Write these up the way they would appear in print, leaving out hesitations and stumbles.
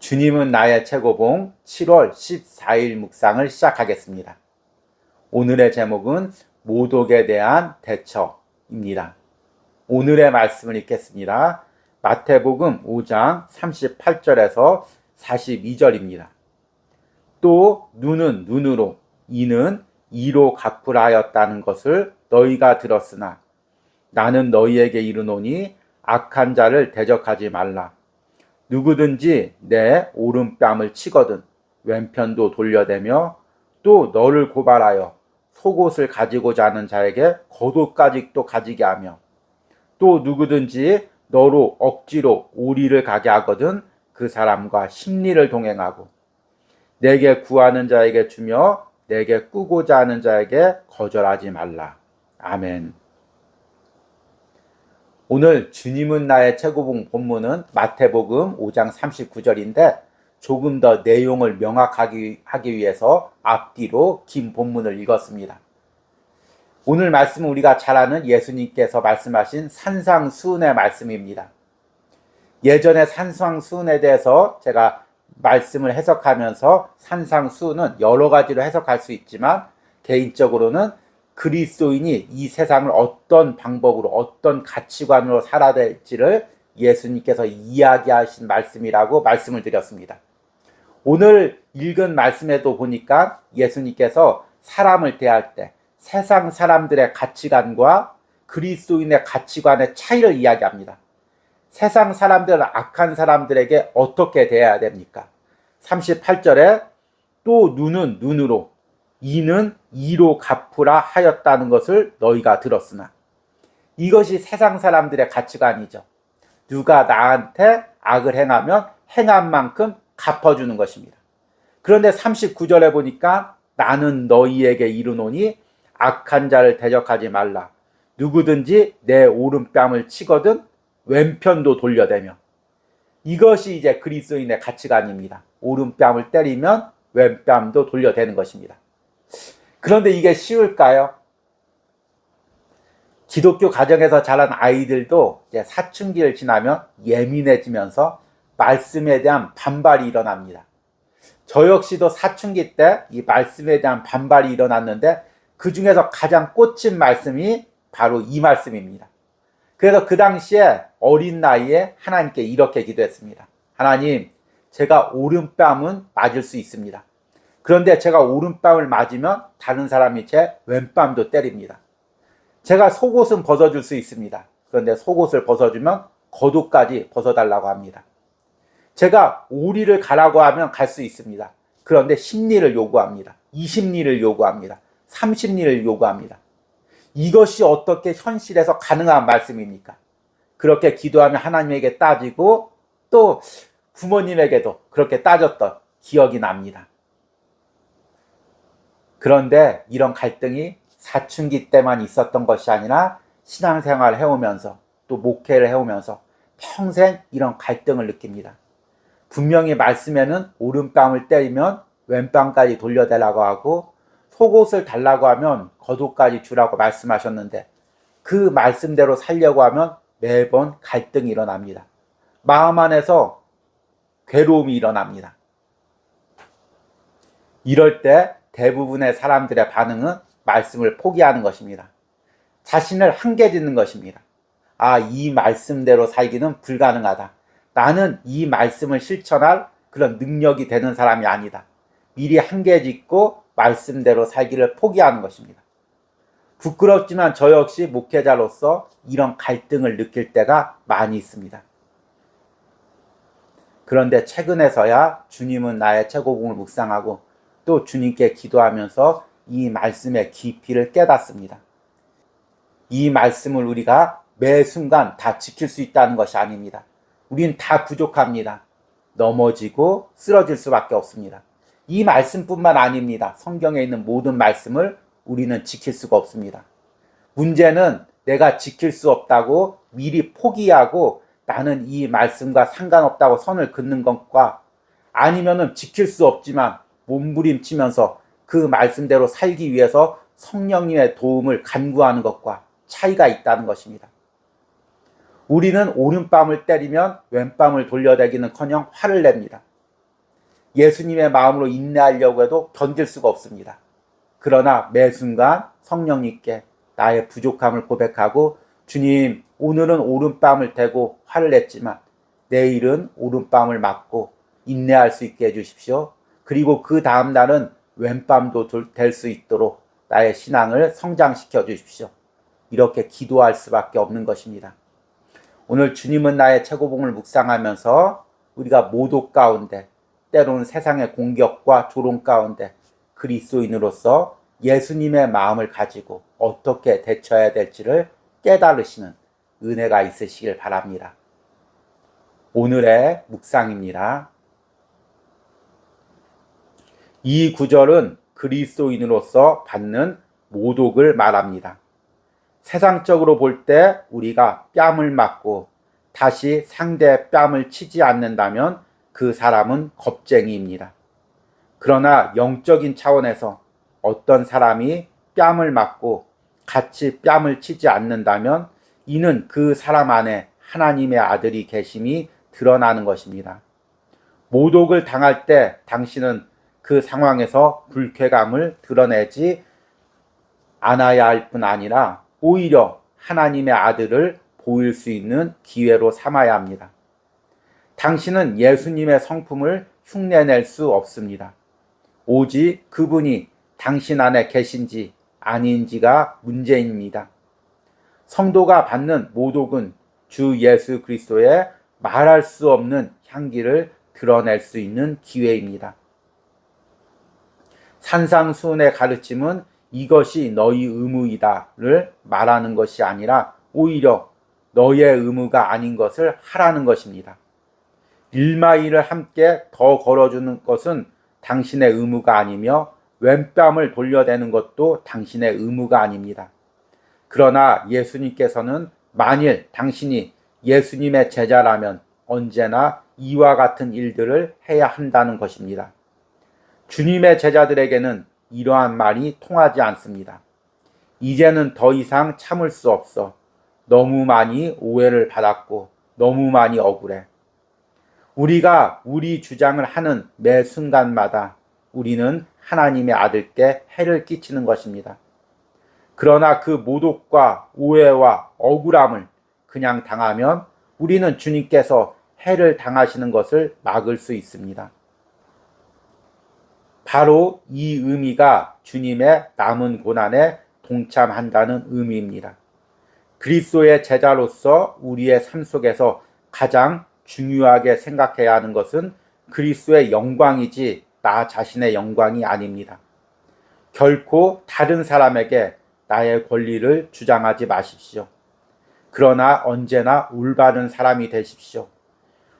주님은 나의 최고봉 7월 14일 묵상을 시작하겠습니다. 오늘의 제목은 모독에 대한 대처입니다. 오늘의 말씀을 읽겠습니다. 마태복음 5장 38절에서 42절입니다. 또 눈은 눈으로 이는 이로 갚으라 하였다는 것을 너희가 들었으나 나는 너희에게 이르노니 악한 자를 대적하지 말라. 누구든지 내 오른뺨을 치거든 왼편도 돌려대며 또 너를 고발하여 속옷을 가지고자 하는 자에게 겉옷까지 또 가지게 하며 또 누구든지 너로 억지로 오리를 가게 하거든 그 사람과 심리를 동행하고 내게 구하는 자에게 주며 내게 꾸고자 하는 자에게 거절하지 말라. 아멘. 오늘 주님은 나의 최고봉 본문은 마태복음 5장 39절인데 조금 더 내용을 명확하게 하기 위해서 앞뒤로 긴 본문을 읽었습니다. 오늘 말씀은 우리가 잘 아는 예수님께서 말씀하신 산상수훈의 말씀입니다. 예전에 산상수훈에 대해서 제가 말씀을 해석하면서 산상수훈은 여러 가지로 해석할 수 있지만 개인적으로는 그리스도인이 이 세상을 어떤 방법으로 어떤 가치관으로 살아야 될지를 예수님께서 이야기하신 말씀이라고 말씀을 드렸습니다. 오늘 읽은 말씀에도 보니까 예수님께서 사람을 대할 때 세상 사람들의 가치관과 그리스도인의 가치관의 차이를 이야기합니다. 세상 사람들은 악한 사람들에게 어떻게 대해야 됩니까? 38절에 또 눈은 눈으로 이는 이로 갚으라 하였다는 것을 너희가 들었으나 이것이 세상 사람들의 가치관이죠. 누가 나한테 악을 행하면 행한 만큼 갚아주는 것입니다. 그런데 39절에 보니까 나는 너희에게 이르노니 악한 자를 대적하지 말라. 누구든지 내 오른뺨을 치거든 왼편도 돌려대며 이것이 이제 그리스도인의 가치관입니다. 오른뺨을 때리면 왼뺨도 돌려대는 것입니다. 그런데 이게 쉬울까요? 기독교 가정에서 자란 아이들도 이제 사춘기를 지나면 예민해지면서 말씀에 대한 반발이 일어납니다. 저 역시도 사춘기 때 이 말씀에 대한 반발이 일어났는데 그 중에서 가장 꽂힌 말씀이 바로 이 말씀입니다. 그래서 그 당시에 어린 나이에 하나님께 이렇게 기도했습니다. 하나님, 제가 오른뺨은 맞을 수 있습니다. 그런데 제가 오른뺨을 맞으면 다른 사람이 제 왼뺨도 때립니다. 제가 속옷은 벗어줄 수 있습니다. 그런데 속옷을 벗어주면 겉옷까지 벗어달라고 합니다. 제가 오리를 가라고 하면 갈 수 있습니다. 그런데 10리를 요구합니다. 20리를 요구합니다. 30리를 요구합니다. 이것이 어떻게 현실에서 가능한 말씀입니까? 그렇게 기도하면 하나님에게 따지고 또 부모님에게도 그렇게 따졌던 기억이 납니다. 그런데 이런 갈등이 사춘기 때만 있었던 것이 아니라 신앙생활을 해오면서 또 목회를 해오면서 평생 이런 갈등을 느낍니다. 분명히 말씀에는 오른뺨을 때리면 왼뺨까지 돌려대라고 하고 속옷을 달라고 하면 겉옷까지 주라고 말씀하셨는데 그 말씀대로 살려고 하면 매번 갈등이 일어납니다. 마음 안에서 괴로움이 일어납니다. 이럴 때 대부분의 사람들의 반응은 말씀을 포기하는 것입니다. 자신을 한계 짓는 것입니다. 아, 이 말씀대로 살기는 불가능하다. 나는 이 말씀을 실천할 그런 능력이 되는 사람이 아니다. 미리 한계 짓고 말씀대로 살기를 포기하는 것입니다. 부끄럽지만 저 역시 목회자로서 이런 갈등을 느낄 때가 많이 있습니다. 그런데 최근에서야 주님은 나의 최고봉을 묵상하고 또 주님께 기도하면서 이 말씀의 깊이를 깨닫습니다. 이 말씀을 우리가 매 순간 다 지킬 수 있다는 것이 아닙니다. 우린 다 부족합니다. 넘어지고 쓰러질 수밖에 없습니다. 이 말씀뿐만 아닙니다. 성경에 있는 모든 말씀을 우리는 지킬 수가 없습니다. 문제는 내가 지킬 수 없다고 미리 포기하고 나는 이 말씀과 상관없다고 선을 긋는 것과 아니면은 지킬 수 없지만 몸부림치면서 그 말씀대로 살기 위해서 성령님의 도움을 간구하는 것과 차이가 있다는 것입니다. 우리는 오른뺨을 때리면 왼뺨을 돌려대기는커녕 화를 냅니다. 예수님의 마음으로 인내하려고 해도 견딜 수가 없습니다. 그러나 매 순간 성령님께 나의 부족함을 고백하고 주님, 오늘은 오른밤을 대고 화를 냈지만 내일은 오른밤을 맞고 인내할 수 있게 해주십시오. 그리고 그 다음 날은 왼밤도 될 수 있도록 나의 신앙을 성장시켜 주십시오. 이렇게 기도할 수밖에 없는 것입니다. 오늘 주님은 나의 최고봉을 묵상하면서 우리가 모독 가운데, 때로는 세상의 공격과 조롱 가운데 그리스도인으로서 예수님의 마음을 가지고 어떻게 대처해야 될지를 깨달으시는 은혜가 있으시길 바랍니다. 오늘의 묵상입니다. 이 구절은 그리스도인으로서 받는 모독을 말합니다. 세상적으로 볼 때 우리가 뺨을 맞고 다시 상대의 뺨을 치지 않는다면 그 사람은 겁쟁이입니다. 그러나 영적인 차원에서 어떤 사람이 뺨을 맞고 같이 뺨을 치지 않는다면 이는 그 사람 안에 하나님의 아들이 계심이 드러나는 것입니다. 모독을 당할 때 당신은 그 상황에서 불쾌감을 드러내지 않아야 할 뿐 아니라 오히려 하나님의 아들을 보일 수 있는 기회로 삼아야 합니다. 당신은 예수님의 성품을 흉내낼 수 없습니다. 오직 그분이 당신 안에 계신지 아닌지가 문제입니다. 성도가 받는 모독은 주 예수 그리스도의 말할 수 없는 향기를 드러낼 수 있는 기회입니다. 산상수훈의 가르침은 이것이 너희 의무이다를 말하는 것이 아니라 오히려 너의 의무가 아닌 것을 하라는 것입니다. 1마일을 함께 더 걸어주는 것은 당신의 의무가 아니며 왼뺨을 돌려대는 것도 당신의 의무가 아닙니다. 그러나 예수님께서는 만일 당신이 예수님의 제자라면 언제나 이와 같은 일들을 해야 한다는 것입니다. 주님의 제자들에게는 이러한 말이 통하지 않습니다. 이제는 더 이상 참을 수 없어. 너무 많이 오해를 받았고 너무 많이 억울해. 우리가 우리 주장을 하는 매 순간마다 우리는 하나님의 아들께 해를 끼치는 것입니다. 그러나 그 모독과 오해와 억울함을 그냥 당하면 우리는 주님께서 해를 당하시는 것을 막을 수 있습니다. 바로 이 의미가 주님의 남은 고난에 동참한다는 의미입니다. 그리스도의 제자로서 우리의 삶 속에서 가장 중요하게 생각해야 하는 것은 그리스도의 영광이지 나 자신의 영광이 아닙니다. 결코 다른 사람에게 나의 권리를 주장하지 마십시오. 그러나 언제나 올바른 사람이 되십시오.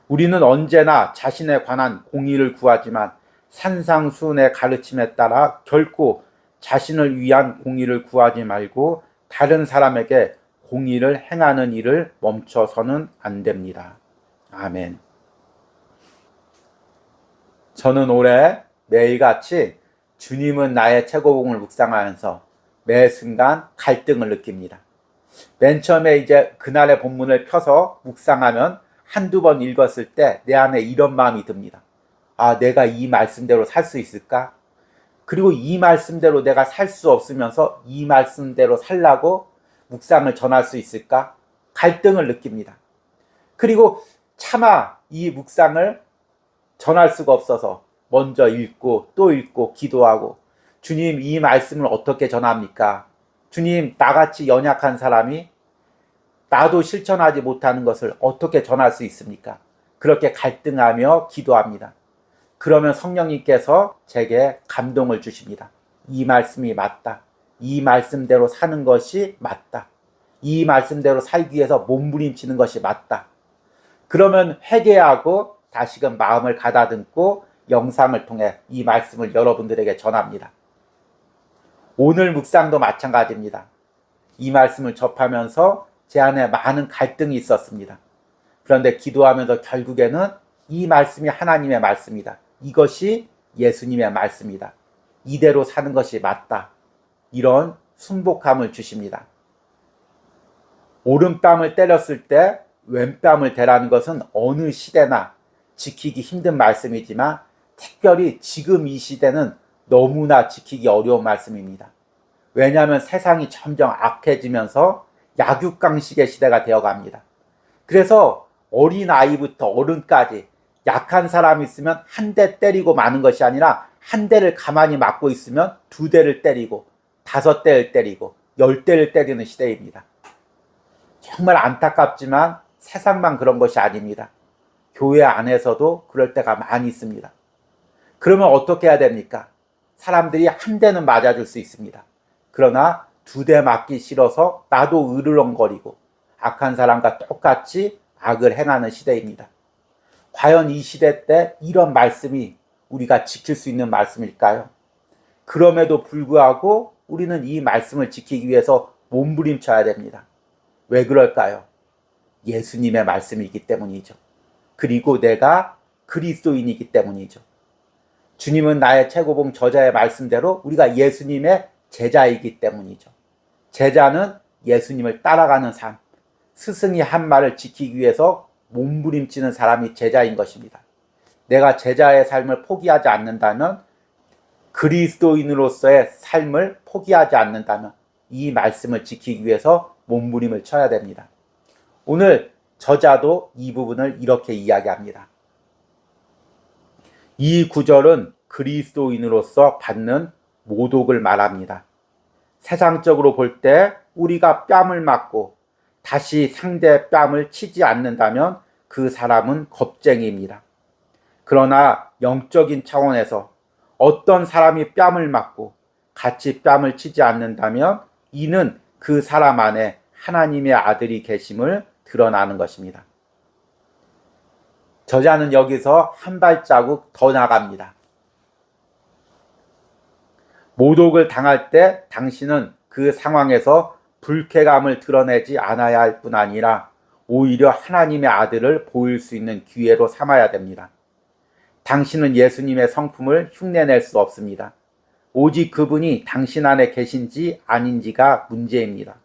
우리는 언제나 자신에 관한 공의를 구하지만 산상수훈의 가르침에 따라 결코 자신을 위한 공의를 구하지 말고 다른 사람에게 공의를 행하는 일을 멈춰서는 안 됩니다. 아멘. 저는 올해 매일같이 주님은 나의 최고봉을 묵상하면서 매 순간 갈등을 느낍니다. 맨 처음에 이제 그날의 본문을 펴서 묵상하면 한두 번 읽었을 때 내 안에 이런 마음이 듭니다. 아, 내가 이 말씀대로 살 수 있을까? 그리고 이 말씀대로 내가 살 수 없으면서 이 말씀대로 살라고 묵상을 전할 수 있을까? 갈등을 느낍니다. 그리고 차마 이 묵상을 전할 수가 없어서 먼저 읽고 또 읽고 기도하고 주님, 이 말씀을 어떻게 전합니까? 주님, 나같이 연약한 사람이 나도 실천하지 못하는 것을 어떻게 전할 수 있습니까? 그렇게 갈등하며 기도합니다. 그러면 성령님께서 제게 감동을 주십니다. 이 말씀이 맞다. 이 말씀대로 사는 것이 맞다. 이 말씀대로 살기 위해서 몸부림치는 것이 맞다. 그러면 회개하고 다시금 마음을 가다듬고 영상을 통해 이 말씀을 여러분들에게 전합니다. 오늘 묵상도 마찬가지입니다. 이 말씀을 접하면서 제 안에 많은 갈등이 있었습니다. 그런데 기도하면서 결국에는 이 말씀이 하나님의 말씀이다. 이것이 예수님의 말씀이다. 이대로 사는 것이 맞다. 이런 순복함을 주십니다. 오른뺨을 때렸을 때 왼뺨을 대라는 것은 어느 시대나 지키기 힘든 말씀이지만 특별히 지금 이 시대는 너무나 지키기 어려운 말씀입니다. 왜냐하면 세상이 점점 악해지면서 약육강식의 시대가 되어갑니다. 그래서 어린아이부터 어른까지 약한 사람이 있으면 한 대 때리고 마는 것이 아니라 한 대를 가만히 맞고 있으면 두 대를 때리고 5대를 때리고 10대를 때리는 시대입니다. 정말 안타깝지만 세상만 그런 것이 아닙니다. 교회 안에서도 그럴 때가 많이 있습니다. 그러면 어떻게 해야 됩니까? 사람들이 한 대는 맞아줄 수 있습니다. 그러나 2대 맞기 싫어서 나도 으르렁거리고 악한 사람과 똑같이 악을 행하는 시대입니다. 과연 이 시대 때 이런 말씀이 우리가 지킬 수 있는 말씀일까요? 그럼에도 불구하고 우리는 이 말씀을 지키기 위해서 몸부림쳐야 됩니다. 왜 그럴까요? 예수님의 말씀이기 때문이죠. 그리고 내가 그리스도인이기 때문이죠. 주님은 나의 최고봉 저자의 말씀대로 우리가 예수님의 제자이기 때문이죠. 제자는 예수님을 따라가는 삶, 스승이 한 말을 지키기 위해서 몸부림치는 사람이 제자인 것입니다. 내가 제자의 삶을 포기하지 않는다면, 그리스도인으로서의 삶을 포기하지 않는다면 이 말씀을 지키기 위해서 몸부림을 쳐야 됩니다. 오늘 저자도 이 부분을 이렇게 이야기합니다. 이 구절은 그리스도인으로서 받는 모독을 말합니다. 세상적으로 볼 때 우리가 뺨을 맞고 다시 상대 뺨을 치지 않는다면 그 사람은 겁쟁이입니다. 그러나 영적인 차원에서 어떤 사람이 뺨을 맞고 같이 뺨을 치지 않는다면 이는 그 사람 안에 하나님의 아들이 계심을 드러나는 것입니다. 저자는 여기서 한 발자국 더 나갑니다. 모독을 당할 때 당신은 그 상황에서 불쾌감을 드러내지 않아야 할 뿐 아니라 오히려 하나님의 아들을 보일 수 있는 기회로 삼아야 됩니다. 당신은 예수님의 성품을 흉내낼 수 없습니다. 오직 그분이 당신 안에 계신지 아닌지가 문제입니다.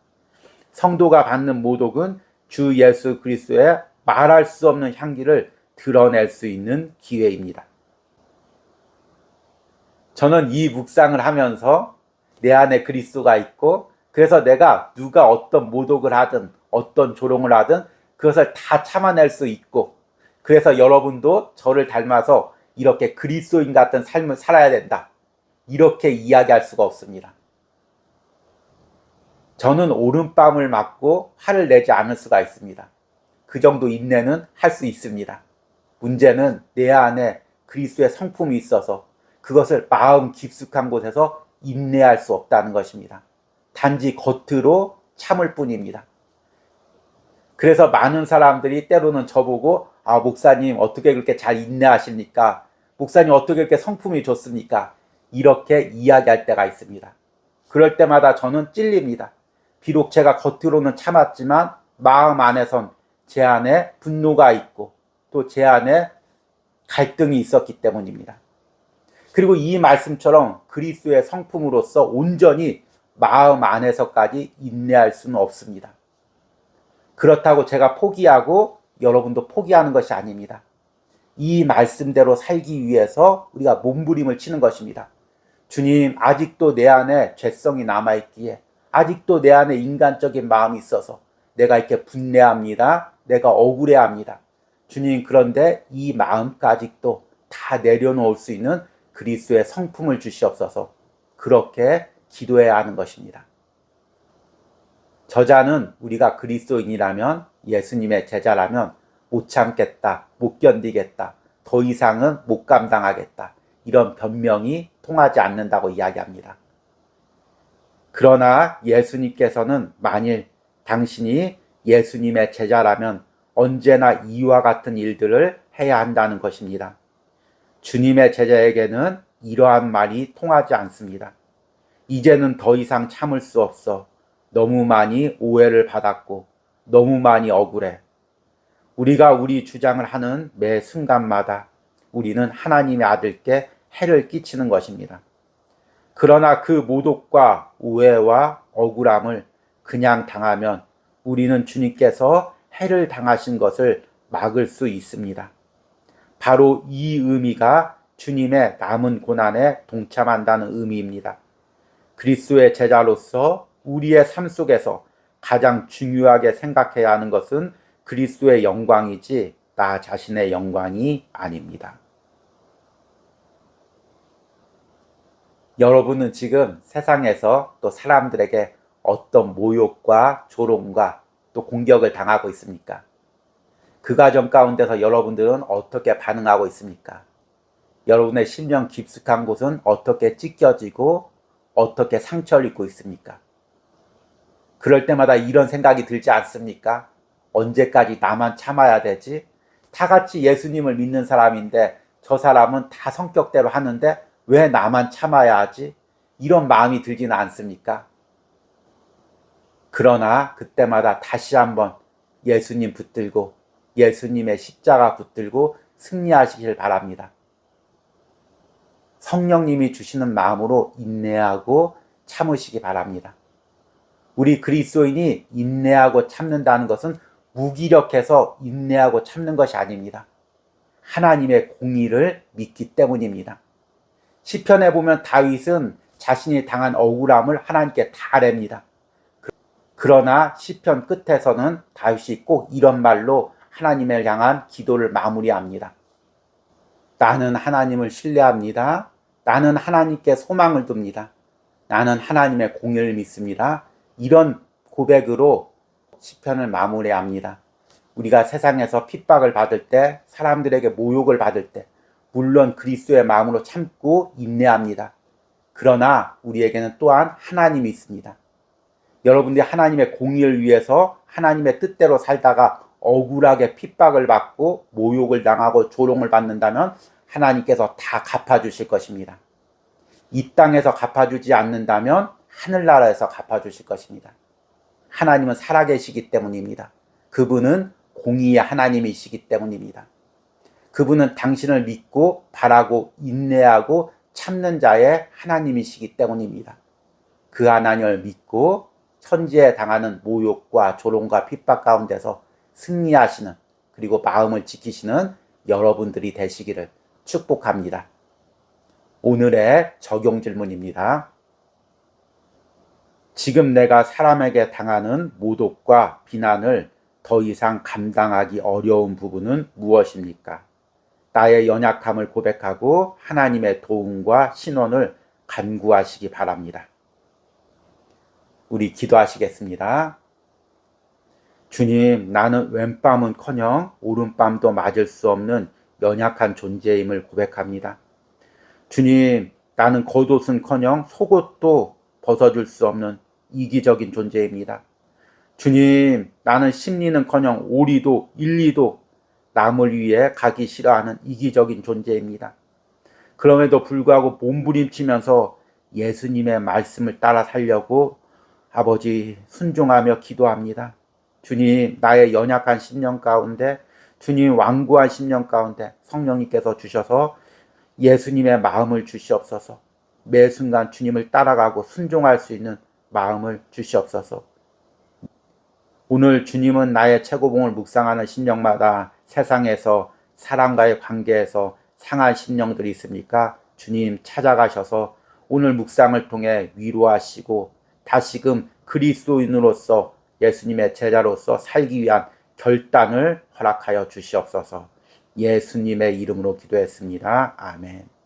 성도가 받는 모독은 주 예수 그리스도의 말할 수 없는 향기를 드러낼 수 있는 기회입니다. 저는 이 묵상을 하면서 내 안에 그리스도가 있고, 그래서 내가 누가 어떤 모독을 하든 어떤 조롱을 하든 그것을 다 참아낼 수 있고, 그래서 여러분도 저를 닮아서 이렇게 그리스도인 같은 삶을 살아야 된다, 이렇게 이야기할 수가 없습니다. 저는 오른뺨을 맞고 화를 내지 않을 수가 있습니다. 그 정도 인내는 할 수 있습니다. 문제는 내 안에 그리스도의 성품이 있어서 그것을 마음 깊숙한 곳에서 인내할 수 없다는 것입니다. 단지 겉으로 참을 뿐입니다. 그래서 많은 사람들이 때로는 저보고 목사님 어떻게 그렇게 잘 인내하십니까? 목사님 어떻게 그렇게 성품이 좋습니까? 이렇게 이야기할 때가 있습니다. 그럴 때마다 저는 찔립니다. 비록 제가 겉으로는 참았지만 마음 안에선 제 안에 분노가 있고 또 제 안에 갈등이 있었기 때문입니다. 그리고 이 말씀처럼 그리스도의 성품으로서 온전히 마음 안에서까지 인내할 수는 없습니다. 그렇다고 제가 포기하고 여러분도 포기하는 것이 아닙니다. 이 말씀대로 살기 위해서 우리가 몸부림을 치는 것입니다. 주님, 아직도 내 안에 죄성이 남아있기에, 아직도 내 안에 인간적인 마음이 있어서 내가 이렇게 분내합니다. 내가 억울해합니다. 주님, 그런데 이 마음까지도 다 내려놓을 수 있는 그리스도의 성품을 주시옵소서. 그렇게 기도해야 하는 것입니다. 저자는 우리가 그리스도인이라면, 예수님의 제자라면 못 참겠다, 못 견디겠다, 더 이상은 못 감당하겠다, 이런 변명이 통하지 않는다고 이야기합니다. 그러나 예수님께서는 만일 당신이 예수님의 제자라면 언제나 이와 같은 일들을 해야 한다는 것입니다. 주님의 제자에게는 이러한 말이 통하지 않습니다. 이제는 더 이상 참을 수 없어. 너무 많이 오해를 받았고 너무 많이 억울해. 우리가 우리 주장을 하는 매 순간마다 우리는 하나님의 아들께 해를 끼치는 것입니다. 그러나 그 모독과 오해와 억울함을 그냥 당하면 우리는 주님께서 해를 당하신 것을 막을 수 있습니다. 바로 이 의미가 주님의 남은 고난에 동참한다는 의미입니다. 그리스도의 제자로서 우리의 삶 속에서 가장 중요하게 생각해야 하는 것은 그리스도의 영광이지 나 자신의 영광이 아닙니다. 여러분은 지금 세상에서 또 사람들에게 어떤 모욕과 조롱과 또 공격을 당하고 있습니까? 그 과정 가운데서 여러분들은 어떻게 반응하고 있습니까? 여러분의 심령 깊숙한 곳은 어떻게 찢겨지고 어떻게 상처를 입고 있습니까? 그럴 때마다 이런 생각이 들지 않습니까? 언제까지 나만 참아야 되지? 다 같이 예수님을 믿는 사람인데 저 사람은 다 성격대로 하는데 왜 나만 참아야 하지? 이런 마음이 들지는 않습니까? 그러나 그때마다 다시 한번 예수님 붙들고 예수님의 십자가 붙들고 승리하시길 바랍니다. 성령님이 주시는 마음으로 인내하고 참으시기 바랍니다. 우리 그리스도인이 인내하고 참는다는 것은 무기력해서 인내하고 참는 것이 아닙니다. 하나님의 공의를 믿기 때문입니다. 시편에 보면 다윗은 자신이 당한 억울함을 하나님께 다 아뢰입니다. 그러나 시편 끝에서는 다윗이 꼭 이런 말로 하나님을 향한 기도를 마무리합니다. 나는 하나님을 신뢰합니다. 나는 하나님께 소망을 둡니다. 나는 하나님의 공의를 믿습니다. 이런 고백으로 시편을 마무리합니다. 우리가 세상에서 핍박을 받을 때, 사람들에게 모욕을 받을 때 물론 그리스도의 마음으로 참고 인내합니다. 그러나 우리에게는 또한 하나님이 있습니다. 여러분들이 하나님의 공의를 위해서 하나님의 뜻대로 살다가 억울하게 핍박을 받고 모욕을 당하고 조롱을 받는다면 하나님께서 다 갚아주실 것입니다. 이 땅에서 갚아주지 않는다면 하늘나라에서 갚아주실 것입니다. 하나님은 살아계시기 때문입니다. 그분은 공의의 하나님이시기 때문입니다. 그분은 당신을 믿고 바라고 인내하고 참는 자의 하나님이시기 때문입니다. 그 하나님을 믿고 천지에 당하는 모욕과 조롱과 핍박 가운데서 승리하시는, 그리고 마음을 지키시는 여러분들이 되시기를 축복합니다. 오늘의 적용 질문입니다. 지금 내가 사람에게 당하는 모독과 비난을 더 이상 감당하기 어려운 부분은 무엇입니까? 나의 연약함을 고백하고 하나님의 도움과 신원을 간구하시기 바랍니다. 우리 기도하시겠습니다. 주님, 나는 왼밤은커녕 오른밤도 맞을 수 없는 연약한 존재임을 고백합니다. 주님, 나는 겉옷은커녕 속옷도 벗어줄 수 없는 이기적인 존재입니다. 주님, 나는 심리는커녕 오리도 일리도 남을 위해 가기 싫어하는 이기적인 존재입니다. 그럼에도 불구하고 몸부림치면서 예수님의 말씀을 따라 살려고 아버지 순종하며 기도합니다. 주님, 나의 연약한 심령 가운데, 주님 완고한 심령 가운데 성령님께서 주셔서 예수님의 마음을 주시옵소서. 매 순간 주님을 따라가고 순종할 수 있는 마음을 주시옵소서. 오늘 주님은 나의 최고봉을 묵상하는 심령마다 세상에서 사람과의 관계에서 상한 심령들이 있습니까? 주님 찾아가셔서 오늘 묵상을 통해 위로하시고 다시금 그리스도인으로서 예수님의 제자로서 살기 위한 결단을 허락하여 주시옵소서. 예수님의 이름으로 기도했습니다. 아멘.